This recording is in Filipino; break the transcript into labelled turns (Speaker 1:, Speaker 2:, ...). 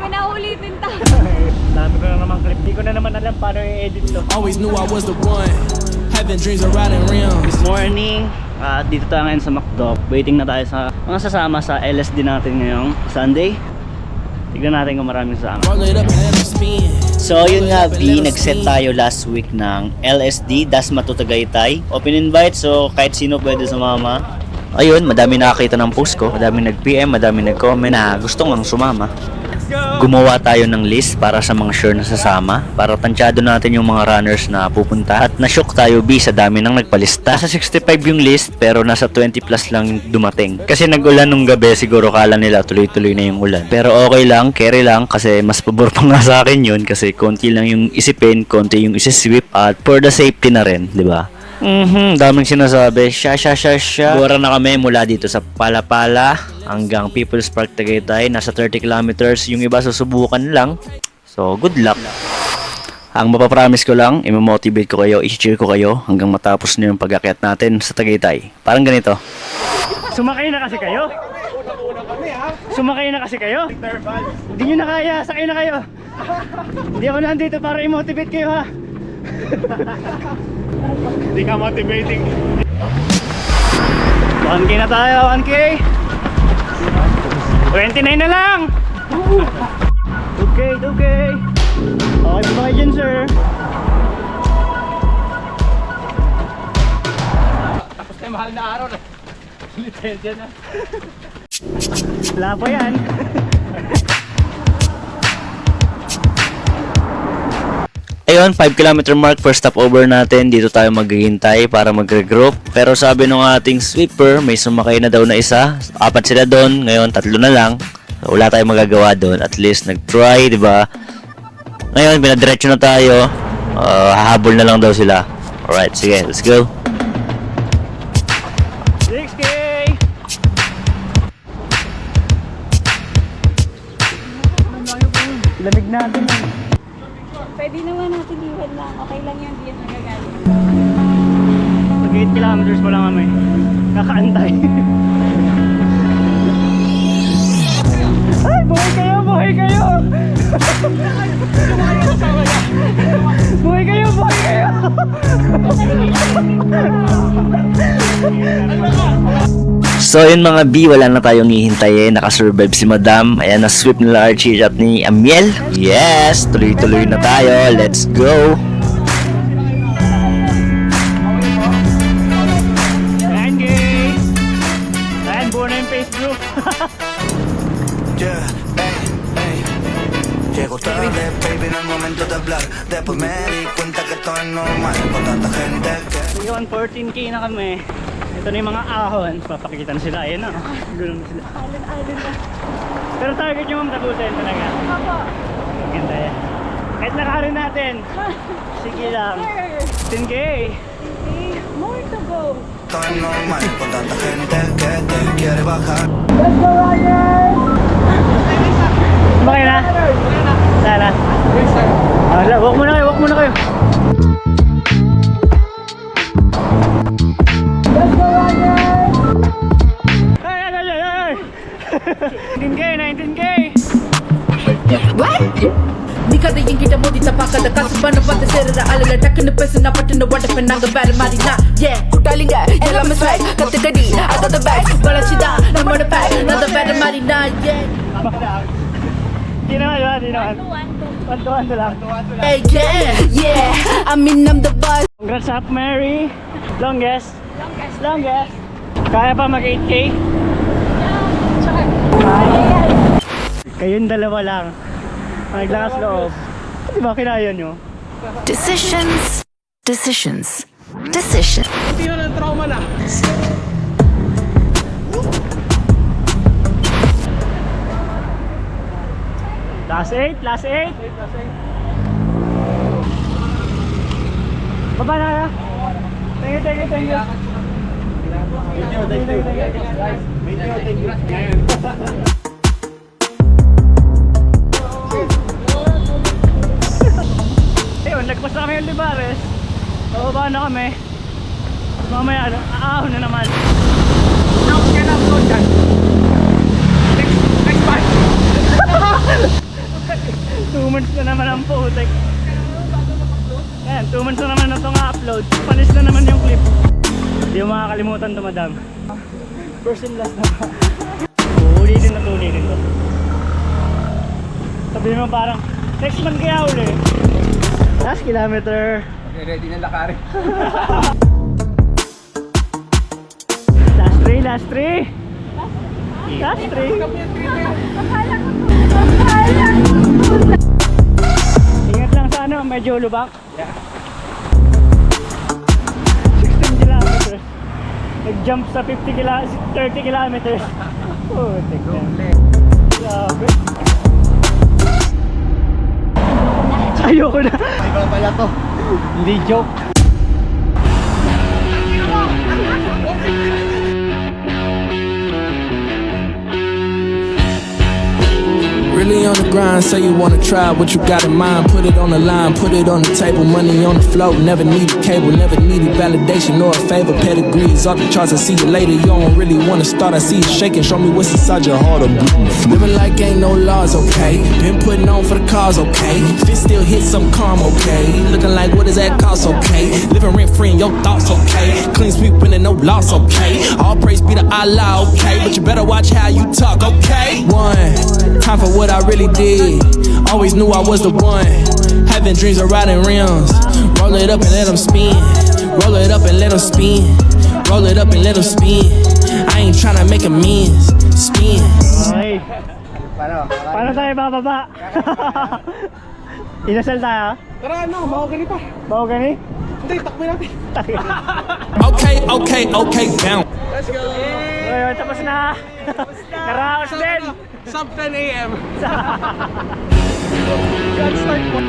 Speaker 1: May naulitin tayo.
Speaker 2: Dami ko na naman clip. Di ko na naman alam paano i-edit to.
Speaker 3: Always knew I was the one. Having dreams of riding rims.
Speaker 2: Morning. Dito tayo ngayon sa McDo. Waiting na tayo sa mga sasama sa LSD natin ngayong Sunday. Tignan natin kung maraming sasama.
Speaker 3: Roll it up and let 'em spin.
Speaker 4: So yun nga B, nag-set tayo last week ng LSD, Dasma to Tagaytay. Open invite, so kahit sino pwede sumama. Ayun, madami nakakita ng post ko, madami nag-PM, madami nag-comment na gusto ngang sumama. Gumawa tayo ng list para sa mga sure na sasama, para tansyado natin yung mga runners na pupunta. At na-shock tayo B sa dami nang nagpalista. Nasa 65 yung list pero nasa 20 plus lang yung dumating. Kasi nag-ulan nung gabi, siguro kala nila tuloy-tuloy na yung ulan. Pero okay lang, carry lang kasi mas pabor pa nga sa akin yun kasi konti lang yung isipin, konti yung isisweep at for the safety na rin, di ba? Daming sinasabi. Siya. Bura na kami mula dito sa Palapala hanggang People's Park Tagaytay. Nasa 30 kilometers. Yung iba susubukan lang. So, good luck. Ang mapapromise ko lang, i-motivate ko kayo, i-cheer ko kayo hanggang matapos na yung pag-akyat natin sa Tagaytay. Parang ganito.
Speaker 2: Sumakay na kasi kayo? Sumakay na kasi kayo? Hindi nyo na kaya, sakay na kayo. Hindi ako nandito para i-motivate kayo ha.
Speaker 5: Hindi ka motivating.
Speaker 2: 1K na tayo, 1K 29 na lang. 2K Okay ba kayo dyan sir?
Speaker 5: Tapos na yung mahal na araw na. Litensya na.
Speaker 2: Wala pa yan.
Speaker 4: Ayun, 5 kilometer mark, first stopover natin. Dito tayo maghihintay para mag-regroup. Pero sabi nung ating sweeper, may sumakay na daw na isa. 4 sila doon, ngayon 3 na lang. So, wala tayong magagawa doon. At least nag-try, di ba? Ngayon, binadiretso na tayo. Hahabol na lang daw sila. Alright, sige, let's go.
Speaker 2: 6K. Lamig natin eh.
Speaker 1: Pwede naman natin iwan lang. Okay lang yan, di yan nagagalit.
Speaker 2: Mag 8 kilometers pa lang kami. Kakaantay. Ay, buhay kayo! Buhay kayo! Buhay kayo! Buhay kayo!
Speaker 4: So yun mga B, wala na tayong hihintayin. Nakasurvive si Madam. Ayan, na-sweep nila Archie at ni Amiel. Yes, tuloy-tuloy na tayo. Let's go!
Speaker 2: Ayan, K! Ayan, buo na yung Facebook.
Speaker 6: Yeah, ey. Llego tarde, baby, no es momento de hablar. Después me di cuenta que esto es normal con tanta gente que...
Speaker 2: Yun, 14K na kami. Ito na yung mga ahon. Papakikita na sila. Ayan na. Gulong na sila.
Speaker 1: Alin na.
Speaker 2: Pero target yung mamatabutin talaga.
Speaker 1: Opo.
Speaker 2: Maganda yan. Kahit nakarin natin. Sige lang. 10K.
Speaker 1: Okay, more to go.
Speaker 6: Esto es normal con tanta gente que te quiere bajar.
Speaker 2: Sumakay na? Sana. Walk muna kayo. Ay! 19K!
Speaker 7: நீ கிட்ட மோதி தப்பாக்காத காசு பண்ண பார்த்து சேருற ஆளுல டக்குன்னு பேசு நான் பட்டுன்னு உடப்பேன் நாங்க வேற மாதிரி நான் ஏன் கூட்டாளிங்க எல்லாமே ஸ்வைக் கத்துக்கடி அதோட பேக் வளர்ச்சிதான் நம்மோட பேக் நான் வேற மாதிரி நான் ஏன்
Speaker 2: Di naman. 1-2 lang.
Speaker 7: Hey, yeah, I mean I'm the boss.
Speaker 2: Congrats up, Mary. Longest. Kaya pa mag 8K? Kayong dalawa lang. Naglakas loob. Di ba kinaya nyo?
Speaker 8: Decisions.
Speaker 5: Hindi na ng trauma na.
Speaker 2: Last 8. Baba na. Thank you. Ayun, nagpas na kami yung Libares. Bababa na kami. Mamaya, aahon na naman.
Speaker 5: Next batch.
Speaker 2: months na naman ang putik. Ayan, 2 months na naman na itong upload. Panis na naman yung clip. Hindi mo makakalimutan ito, madam. First and last naman. Ulitin na ulitin to. Sabihin mo parang, next month kaya uli. Last kilometer.
Speaker 5: Okay, ready na lakarin.
Speaker 2: Last 3, last 3. Last 3. Ingat lang sa ano, medyo lubak.
Speaker 5: Yeah.
Speaker 2: 16 kilometers. Nag-jump sa 30 kilometers. Oh, grabe. Ayoko na.
Speaker 5: Iba pala to. Hindi joke.
Speaker 3: Really on the grind, say you wanna try what you got in mind. Put it on the line, put it on the table. Money on the float, never needed cable, never needed validation or a favor. Pedigrees off the charts, I see you later. You don't really wanna start, I see you shaking. Show me what's inside your heart. Living like ain't no laws, okay. Been putting on for the cause, okay. Fit still hit some calm, okay. Looking like what does that cost, okay. Living rent free in your thoughts, okay. Clean sweep winning no loss, okay. All praise be to Allah, okay. But you better watch how you talk, okay. One time for what I really did. Always knew I was the one. Having dreams of riding rims. Roll it up and let them spin. Roll it up and let them spin. Roll it up and let them spin. I ain't tryna make amends. Spin.
Speaker 2: Okay. Paano tayo bababa? Inasal tayo?
Speaker 5: Tara, ano, mahogany pa.
Speaker 2: Mahogany?
Speaker 5: Hindi, takbo natin.
Speaker 3: Okay, okay, okay, down.
Speaker 5: Let's go.
Speaker 2: Ayun, tapos na. Naraos din.
Speaker 5: Sub 10 a.m.
Speaker 2: God start po.